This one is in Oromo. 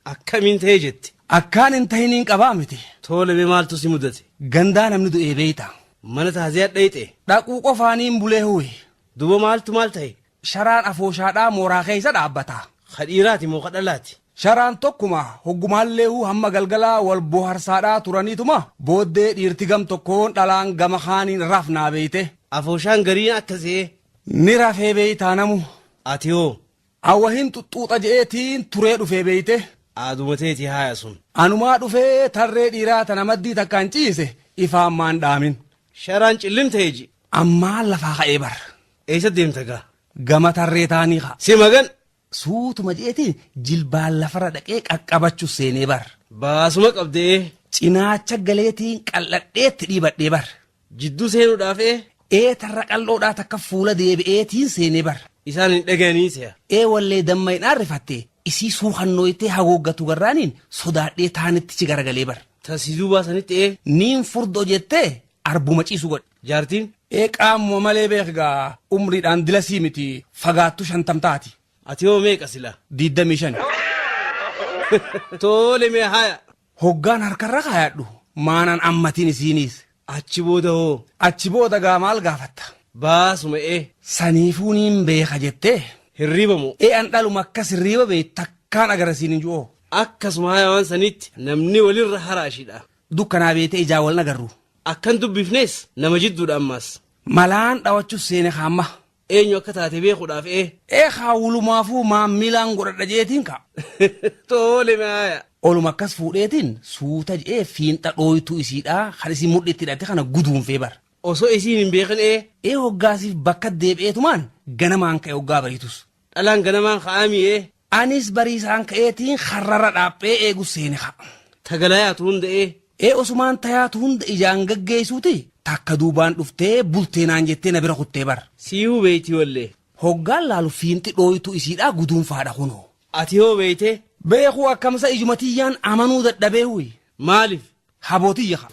Akkamiin ta'ee jetti? Akkaan hin tahiniin qabaa miti. Tole mee maaltu si mudate? Gandaa namni du'ee beeyta. Mana taaziyaa dhayxe. Dhaquu qofaaniin bulee huwe. Duba maaltu maal ta'e? Sharaan afooshaadhaa mooraa keessa dhaabbata. Kadhiiraati moo kadhalaati? Sharaan tokkuma hoggumaallee hamma galgalaa wal boharsaadhaa turaniituma booddee dhiirti gam tokkoon dhalaan gama kaaniin rafnaa beeyte. Afooshaan gariin akkasee. Ni rafee beeytaa namu. Ati hoo? Awwa hin xuxuuxa je'eetiin turee dhufee beeyte. Aadumateeti haaya sun. Anumaa dhufee tarree dhiiraa tana maddii takkaan ciise ifaan maan dhaamin. Sharaan cillimtee ji. Ammaa lafaa ka'ee bar. Eessa deemta gaa? Gama tarree taanii haa. Si magan. Suutuma je'eetiin jilbaan lafarra dhaqee qaqqabachuu seenee bar. Baasuma qabdee. Cinaacha galeetiin qal'adheetti dhiibadhee bar. Jidduu seenuudhaaf tarra qal'oodhaa takka fuula deebi'eetiin seenee bar. Isaan hin dhaga'anii se'a. Wallee dammaydhaan rifattee isii suuqannooytee hagooggatu garraaniin sodaadhee taanittichi garagalee bar. Taasisuu baasanitti Niin furdoo jettee arbuma ciisu godhe. Jaartiin? Qaamuma malee beekgaa umriidhaan dilasii miti fagaattu 50 taati. Ati hoo meeqa sila? 25. Tole mee haaya. Hoggaan harkarra kaayadhu maanaan ammatiin isiiniis. Achi booda hoo? Achi booda gaa maal gaafatta? Baasuma Saniifuu niin beeka jettee. Hirriba moo? An dhaluma akkas hirriba bee takkaan agarsiin hin jiru. Akkasuma haayawaan sanitti namni walirra haraashidha. Dukkanaa beetee ijaa wal nagarru. Akkan dubbifnees nama jidduudha ammas. Malaan dhawachuus seene haamma. Eenyu akka taate beekuudhaaf haawulumaafuu maammilaan godhadha jeetiin ka. Tole maaya. Oluma akkas fuudheetiin suuta je'ee fiinxa dhooytuu isiidhaa kan isin mudhitti hidhatte kana guduunfee bar. Osoo isiin hin beekan hoggaasiif bakka deebi'eetumaan ganamaan ka'e hoggaa bariitus. Dhalaan ganamaan ka'aami Anis bariisaan ka'eetiin harrara dhaaphee eegu seene ka. Tagalayaatu hunda Osumaan tayaatu hunda ijaan gaggeessuuti takka duubaan dhuftee bulteenaan jettee na bira kuttee bar. Siihuu beeyti wallee. Hoggaan laalu fiinxi dhooytuu isiidhaa guduunfaadha kunoo. Ati hoo beeyte? Beekuu akkamsa ijumatiyyaan amanuu dadhabee huyi. Maaliif? Habootiyya ka.